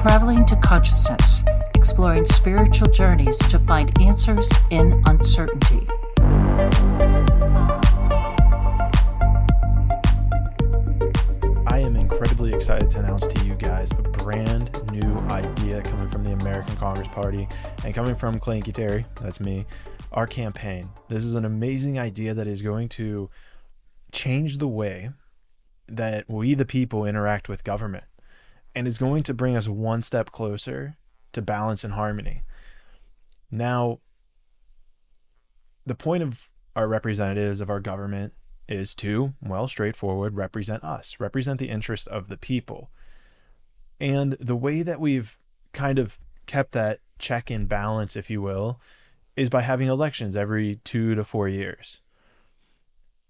traveling to consciousness, exploring spiritual journeys to find answers in uncertainty. I am incredibly excited to announce to you guys a brand new idea coming from the American Congress Party and coming from Clayton, that's me, our campaign. This is an amazing idea that is going to change the way that we the people interact with government, and is going to bring us one step closer to balance and harmony. Now, the point of our representatives of our government is to, well, straightforward, represent us, represent the interests of the people. And the way that we've kind of kept that check and balance, if you will, is by having elections every 2 to 4 years.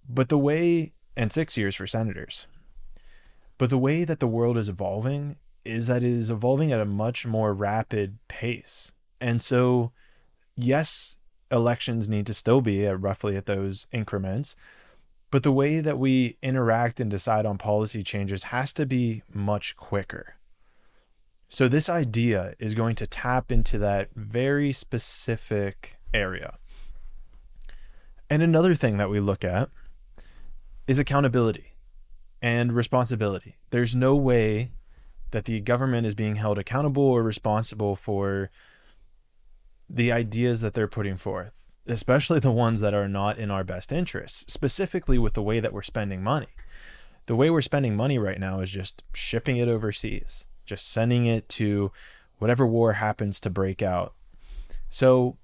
But the way, and 6 years for senators. But the way that the world is evolving is that it is evolving at a much more rapid pace. And so, yes, elections need to still be roughly at those increments, but the way that we interact and decide on policy changes has to be much quicker. So this idea is going to tap into that very specific area. And another thing that we look at is accountability and responsibility. There's no way that the government is being held accountable or responsible for the ideas that they're putting forth, especially the ones that are not in our best interests, specifically with the way that we're spending money. The way we're spending money right now is just shipping it overseas, just sending it to whatever war happens to break out. So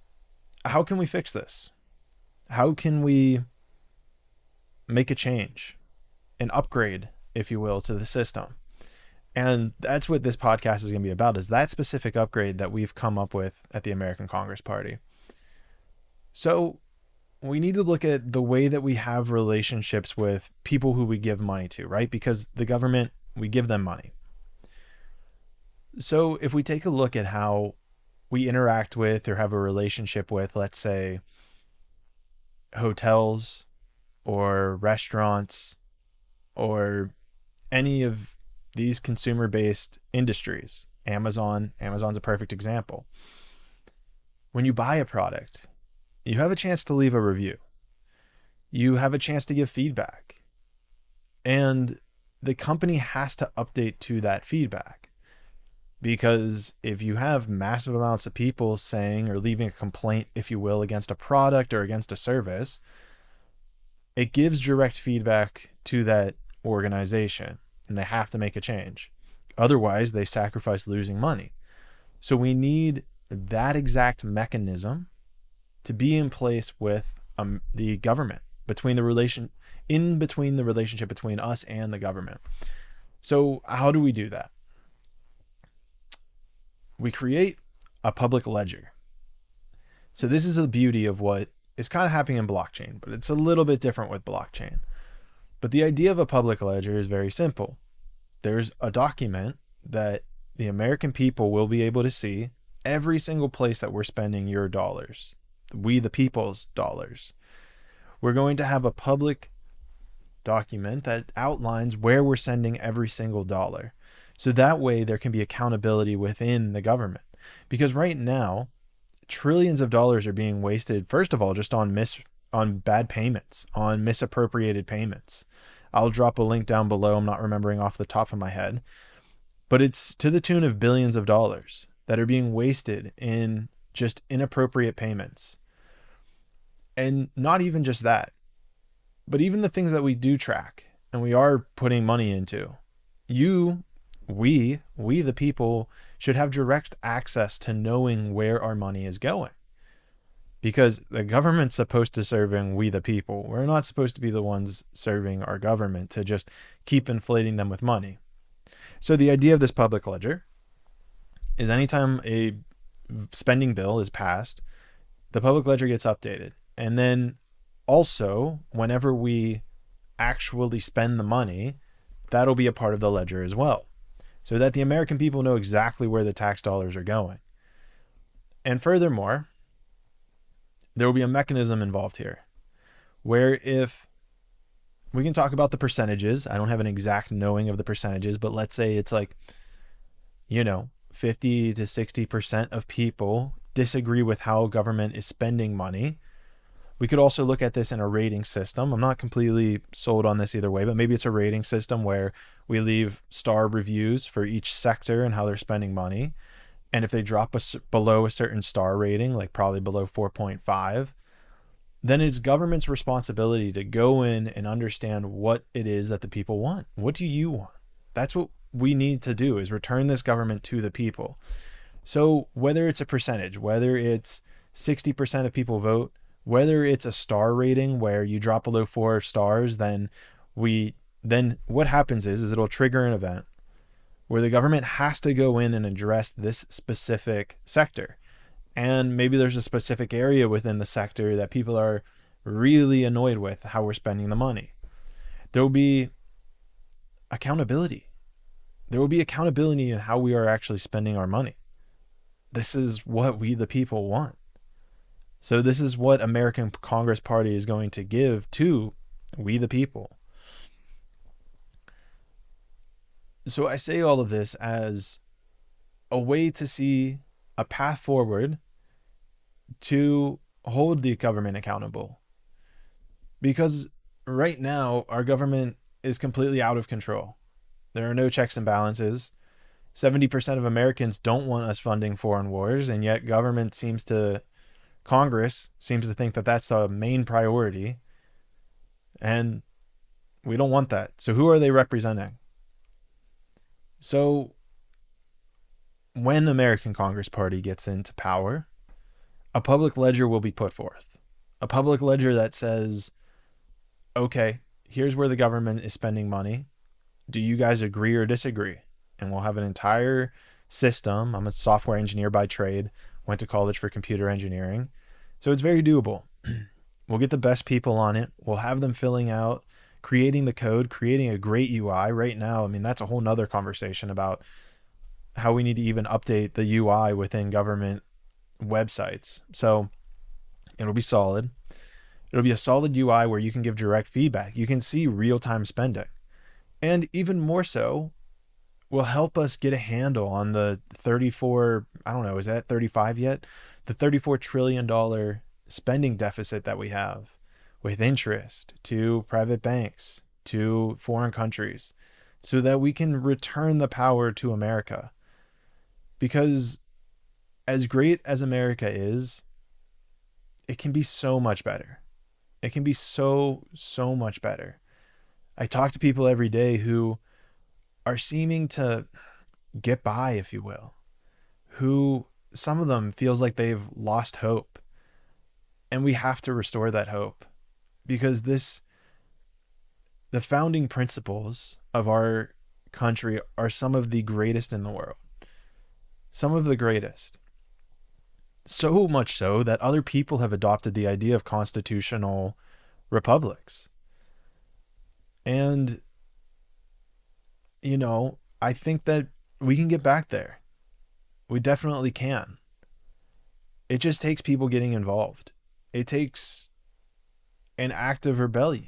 how can we fix this? How can we make a change, an upgrade, if you will, to the system? And that's what this podcast is going to be about, is that specific upgrade that we've come up with at the American Congress Party. So we need to look at the way that we have relationships with people who we give money to, right? Because the government, we give them money. So if we take a look at how we interact with or have a relationship with, let's say, hotels or restaurants or any of these consumer-based industries, Amazon's a perfect example. When you buy a product, you have a chance to leave a review. You have a chance to give feedback. And the company has to update to that feedback. Because if you have massive amounts of people saying or leaving a complaint, if you will, against a product or against a service, it gives direct feedback to that organization, and they have to make a change. Otherwise, they sacrifice losing money. So we need that exact mechanism to be in place with the government, between the relationship between us and the government. So how do we do that? We create a public ledger. So this is the beauty of what is kind of happening in blockchain, but it's a little bit different with blockchain. But the idea of a public ledger is very simple. There's a document that the American people will be able to see every single place that we're spending your dollars, we the people's dollars. We're going to have a public document that outlines where we're sending every single dollar. So that way there can be accountability within the government. Because right now, trillions of dollars are being wasted, first of all, just on bad payments, on misappropriated payments. I'll drop a link down below. I'm not remembering off the top of my head, but it's to the tune of billions of dollars that are being wasted in just inappropriate payments. And not even just that, but even the things that we do track and we are putting money into, we the people should have direct access to knowing where our money is going. Because the government's supposed to serving we the people. We're not supposed to be the ones serving our government to just keep inflating them with money. So the idea of this public ledger is anytime a spending bill is passed, the public ledger gets updated. And then also, whenever we actually spend the money, that'll be a part of the ledger as well. So that the American people know exactly where the tax dollars are going. And furthermore, there will be a mechanism involved here where if we can talk about the percentages, I don't have an exact knowing of the percentages, but let's say it's like, 50 to 60% of people disagree with how government is spending money. We could also look at this in a rating system. I'm not completely sold on this either way, but maybe it's a rating system where we leave star reviews for each sector and how they're spending money. And if they drop below a certain star rating, like probably below 4.5, then it's government's responsibility to go in and understand what it is that the people want. What do you want? That's what we need to do, is return this government to the people. So whether it's a percentage, whether it's 60% of people vote, whether it's a star rating where you drop below 4 stars, then what happens is it'll trigger an event where the government has to go in and address this specific sector. And maybe there's a specific area within the sector that people are really annoyed with how we're spending the money. There will be accountability. There will be accountability in how we are actually spending our money. This is what we, the people, want. So this is what American Congress Party is going to give to we, the people. So I say all of this as a way to see a path forward to hold the government accountable. Because right now, our government is completely out of control. There are no checks and balances. 70% of Americans don't want us funding foreign wars, and yet Congress seems to think that that's the main priority. And we don't want that. So who are they representing? So when American Congress Party gets into power, a public ledger will be put forth. A public ledger that says, okay, here's where the government is spending money. Do you guys agree or disagree? And we'll have an entire system. I'm a software engineer by trade, went to college for computer engineering. So it's very doable. We'll get the best people on it. We'll have them filling out, creating the code, creating a great UI. Right now, I mean, that's a whole nother conversation about how we need to even update the UI within government websites. So it'll be solid. It'll be a solid UI where you can give direct feedback. You can see real-time spending. And even more so, will help us get a handle on the 34, I don't know, is that 35 yet? The $34 trillion spending deficit that we have, with interest to private banks, to foreign countries, so that we can return the power to America. Because as great as America is, it can be so much better. It can be so much better. I talk to people every day who are seeming to get by, if you will, who some of them feels like they've lost hope. And we have to restore that hope, because the founding principles of our country are some of the greatest in the world. Some of the greatest. So much so that other people have adopted the idea of constitutional republics. And, you know, I think that we can get back there. We definitely can. It just takes people getting involved. It takes an act of rebellion.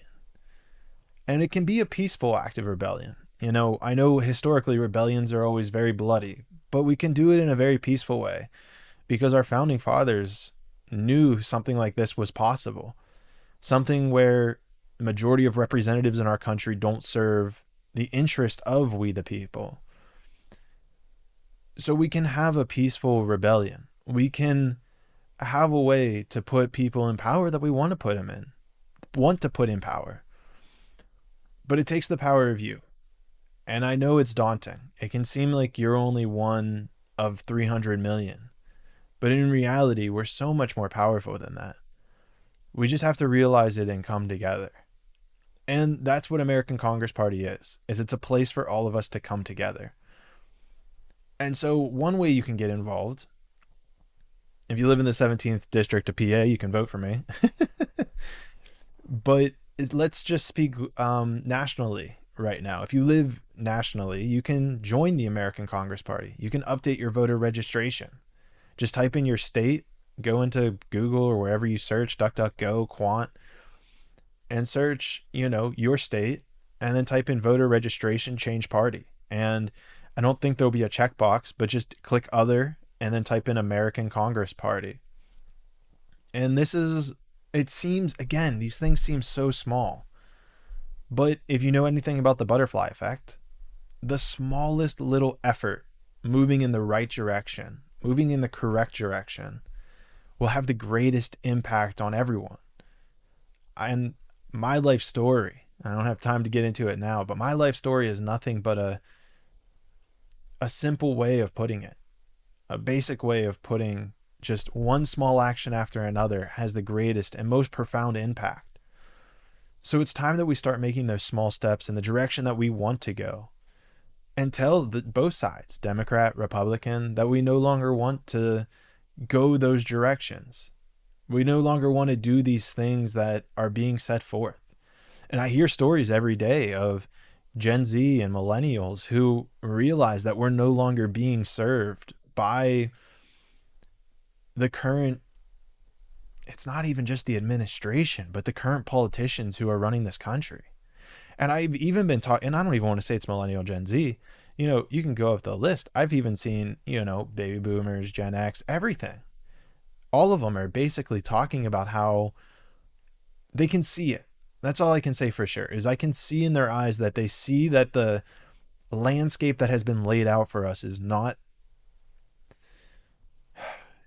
And it can be a peaceful act of rebellion. You know, I know historically rebellions are always very bloody, but we can do it in a very peaceful way, because our founding fathers knew something like this was possible. Something where the majority of representatives in our country don't serve the interest of we the people. So we can have a peaceful rebellion. We can have a way to put people in power that we want to put in power. But it takes the power of you. And I know it's daunting. It can seem like you're only one of 300 million. But in reality, we're so much more powerful than that. We just have to realize it and come together. And that's what American Congress Party is it's a place for all of us to come together. And so one way you can get involved, if you live in the 17th district of PA, you can vote for me. But let's just speak nationally right now. If you live nationally, you can join the American Congress Party. You can update your voter registration. Just type in your state, go into Google or wherever you search, DuckDuckGo, Quant, and search, your state, and then type in voter registration, change party. And I don't think there'll be a checkbox, but just click other and then type in American Congress Party. And it seems, again, these things seem so small. But if you know anything about the butterfly effect, the smallest little effort moving in the right direction, moving in the correct direction, will have the greatest impact on everyone. And my life story, I don't have time to get into it now, but my life story is nothing but a simple way of putting it. A basic way of putting just one small action after another has the greatest and most profound impact. So it's time that we start making those small steps in the direction that we want to go, and tell both sides, Democrat, Republican, that we no longer want to go those directions. We no longer want to do these things that are being set forth. And I hear stories every day of Gen Z and millennials who realize that we're no longer being served by the current, it's not even just the administration, but the current politicians who are running this country. And I've even been talking, and I don't even want to say it's millennial, Gen Z, you can go up the list. I've even seen, baby boomers, Gen X, everything. All of them are basically talking about how they can see it. That's all I can say for sure, is I can see in their eyes that they see that the landscape that has been laid out for us is not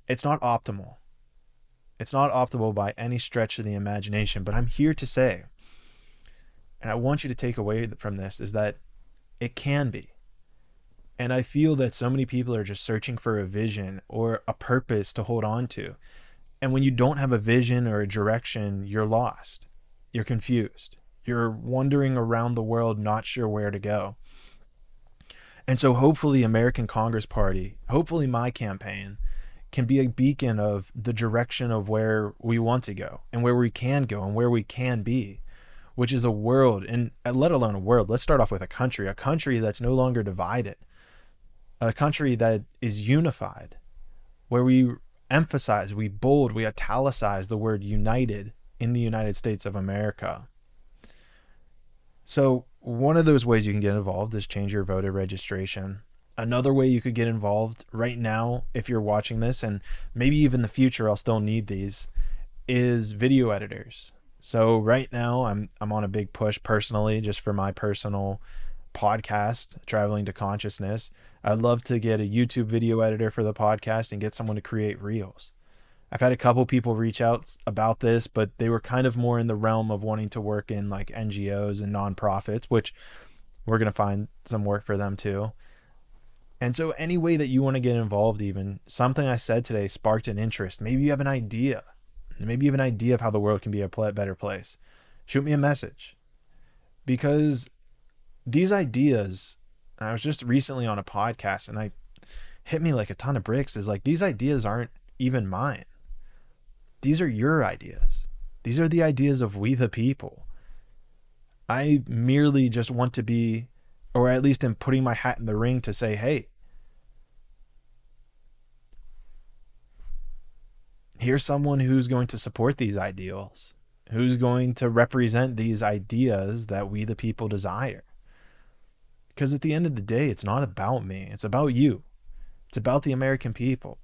optimal. It's not optimal by any stretch of the imagination, but I'm here to say, and I want you to take away from this, is that it can be. And I feel that so many people are just searching for a vision or a purpose to hold on to. And when you don't have a vision or a direction, you're lost. You're confused. You're wandering around the world, not sure where to go. And so hopefully American Congress Party, hopefully my campaign, can be a beacon of the direction of where we want to go and where we can go and where we can be, which is a world, and let alone a world. Let's start off with a country that's no longer divided, a country that is unified, where we emphasize, we bold, we italicize the word united in the United States of America. So one of those ways you can get involved is change your voter registration. Another way you could get involved right now, if you're watching this, and maybe even in the future I'll still need these, is video editors. So right now I'm on a big push personally, just for my personal podcast, Traveling to Consciousness. I'd love to get a YouTube video editor for the podcast and get someone to create reels. I've had a couple people reach out about this, but they were kind of more in the realm of wanting to work in like NGOs and nonprofits, which we're going to find some work for them too. And so any way that you want to get involved, even something I said today sparked an interest. Maybe you have an idea. Maybe you have an idea of how the world can be a better place. Shoot me a message. Because these ideas, I was just recently on a podcast and I hit me like a ton of bricks, is like, these ideas aren't even mine. These are your ideas. These are the ideas of we the people. I merely just want to be, or at least am putting my hat in the ring to say, hey, here's someone who's going to support these ideals, who's going to represent these ideas that we the people desire. Because at the end of the day, it's not about me. It's about you. It's about the American people.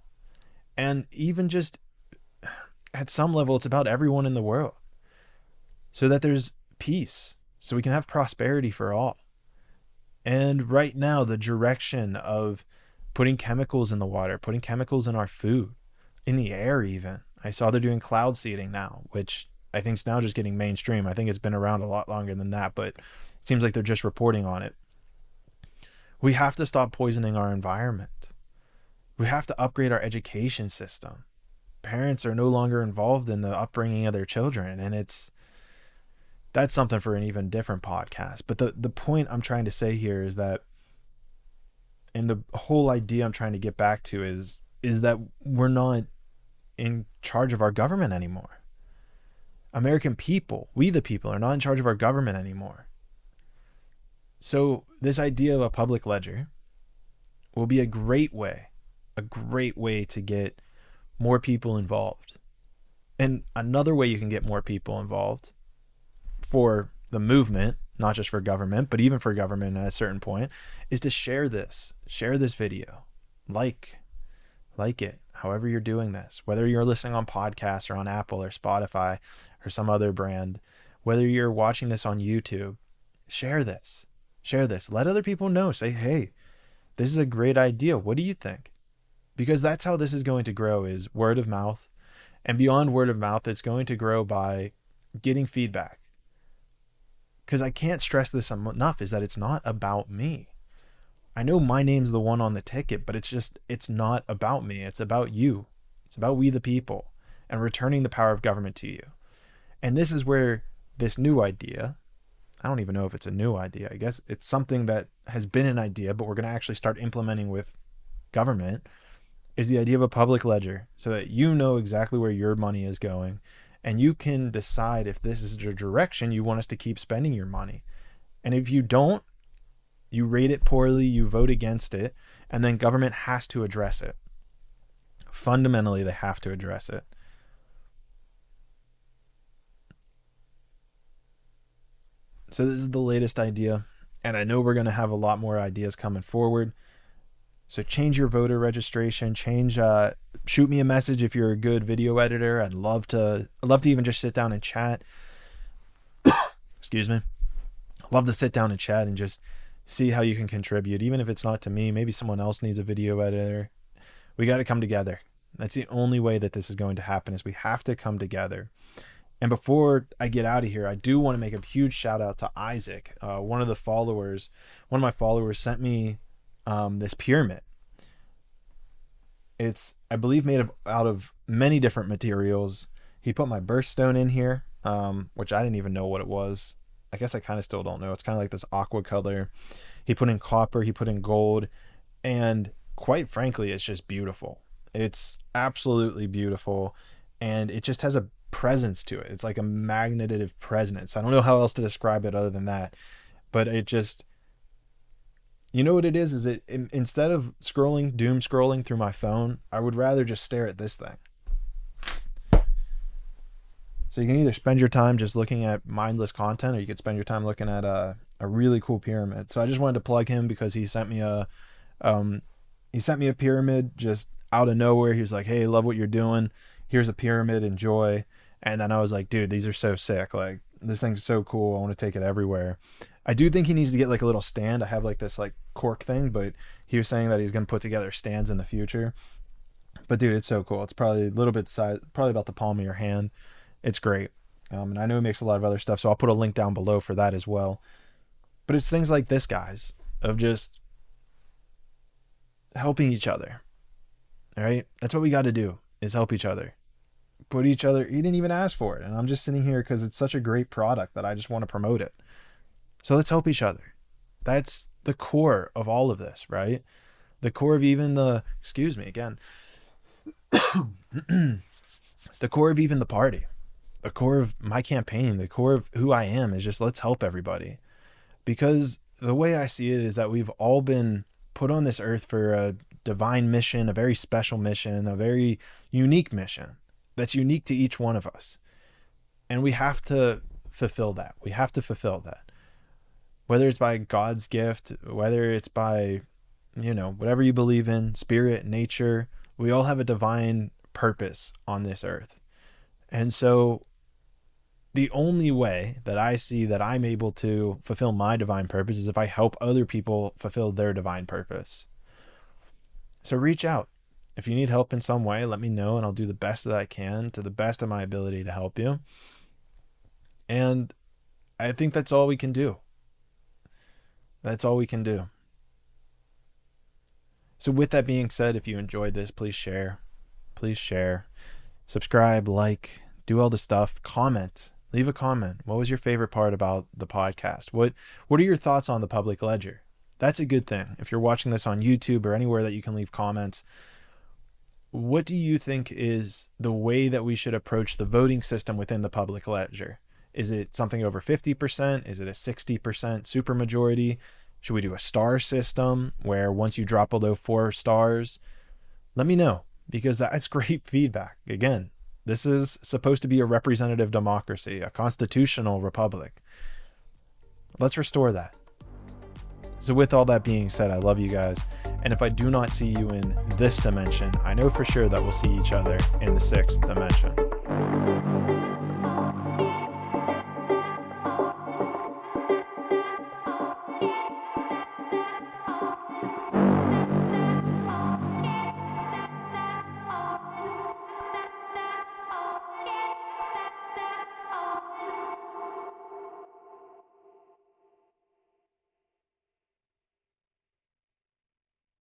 And even just at some level, it's about everyone in the world. So that there's peace. So we can have prosperity for all. And right now, the direction of putting chemicals in the water, putting chemicals in our food, in the air even. I saw they're doing cloud seeding now, which I think is now just getting mainstream. I think it's been around a lot longer than that, but it seems like they're just reporting on it. We have to stop poisoning our environment. We have to upgrade our education system. Parents are no longer involved in the upbringing of their children, and that's something for an even different podcast. But the point I'm trying to say here is that, and the whole idea I'm trying to get back to is that we're not in charge of our government anymore. American people, we the people, are not in charge of our government anymore. So this idea of a public ledger will be a great way to get more people involved. And another way you can get more people involved for the movement, not just for government, but even for government at a certain point, is to share this video, like it, however you're doing this, whether you're listening on podcasts or on Apple or Spotify or some other brand, whether you're watching this on YouTube, share this, let other people know, say, hey, this is a great idea. What do you think? Because that's how this is going to grow, is word of mouth. And beyond word of mouth, it's going to grow by getting feedback. Because I can't stress this enough, is that it's not about me. I know my name's the one on the ticket, but it's not about me. It's about you. It's about we the people and returning the power of government to you. And this is where this new idea, I don't even know if it's a new idea. I guess it's something that has been an idea, but we're going to actually start implementing with government, is the idea of a public ledger, so that you know exactly where your money is going and you can decide if this is the direction you want us to keep spending your money. And if you don't, you rate it poorly, you vote against it, and then government has to address it. Fundamentally, they have to address it. So this is the latest idea, and I know we're going to have a lot more ideas coming forward. So change your voter registration, shoot me a message if you're a good video editor. I'd love to even just sit down and chat. Excuse me. I'd love to sit down and chat and just see how you can contribute. Even if it's not to me, maybe someone else needs a video editor. We got to come together. That's the only way that this is going to happen, is we have to come together. And before I get out of here, I do want to make a huge shout out to Isaac. One of my followers sent me this pyramid. It's, I believe, made out of many different materials. He put my birthstone in here, which I didn't even know what it was. I guess I kind of still don't know. It's kind of like this aqua color. He put in copper, he put in gold, and quite frankly, it's just beautiful. It's absolutely beautiful, and it just has a presence to it. It's like a magnetic presence. I don't know how else to describe it other than that, but it just, you know what it is it, instead of doom scrolling through my phone, I would rather just stare at this thing. So you can either spend your time just looking at mindless content, or you could spend your time looking at a really cool pyramid. So I just wanted to plug him because he sent me a pyramid just out of nowhere. He was like, hey, love what you're doing. Here's a pyramid, enjoy. And then I was like, dude, these are so sick. Like, this thing's so cool. I want to take it everywhere. I do think he needs to get like a little stand. I have like this like cork thing, but he was saying that he's going to put together stands in the future. But dude, it's so cool. It's probably a little bit size, probably about the palm of your hand. It's great. And I know he makes a lot of other stuff, so I'll put a link down below for that as well. But it's things like this, guys, of just helping each other. All right? That's what we got to do, is help each other. Put each other, he didn't even ask for it. And I'm just sitting here because it's such a great product that I just want to promote it. So let's help each other. That's the core of all of this, right? The core of even the, excuse me again, the core of even the party. The core of my campaign, the core of who I am, is just, let's help everybody. Because the way I see it is that we've all been put on this earth for a divine mission, a very special mission, a very unique mission that's unique to each one of us. And we have to fulfill that. We have to fulfill that. Whether it's by God's gift, whether it's by, whatever you believe in, spirit, nature, we all have a divine purpose on this earth. And so the only way that I see that I'm able to fulfill my divine purpose is if I help other people fulfill their divine purpose. So reach out. If you need help in some way, let me know, and I'll do the best that I can to the best of my ability to help you. And I think that's all we can do. That's all we can do. So with that being said, if you enjoyed this, please share. Please share. Subscribe, like, do all the stuff. Comment. Leave a comment. What was your favorite part about the podcast? What are your thoughts on the public ledger? That's a good thing. If you're watching this on YouTube or anywhere that you can leave comments, what do you think is the way that we should approach the voting system within the public ledger? Is it something over 50%? Is it a 60% supermajority? Should we do a star system where once you drop below 4 stars? Let me know, because that's great feedback. Again, this is supposed to be a representative democracy, a constitutional republic. Let's restore that. So with all that being said, I love you guys. And if I do not see you in this dimension, I know for sure that we'll see each other in the 6th dimension.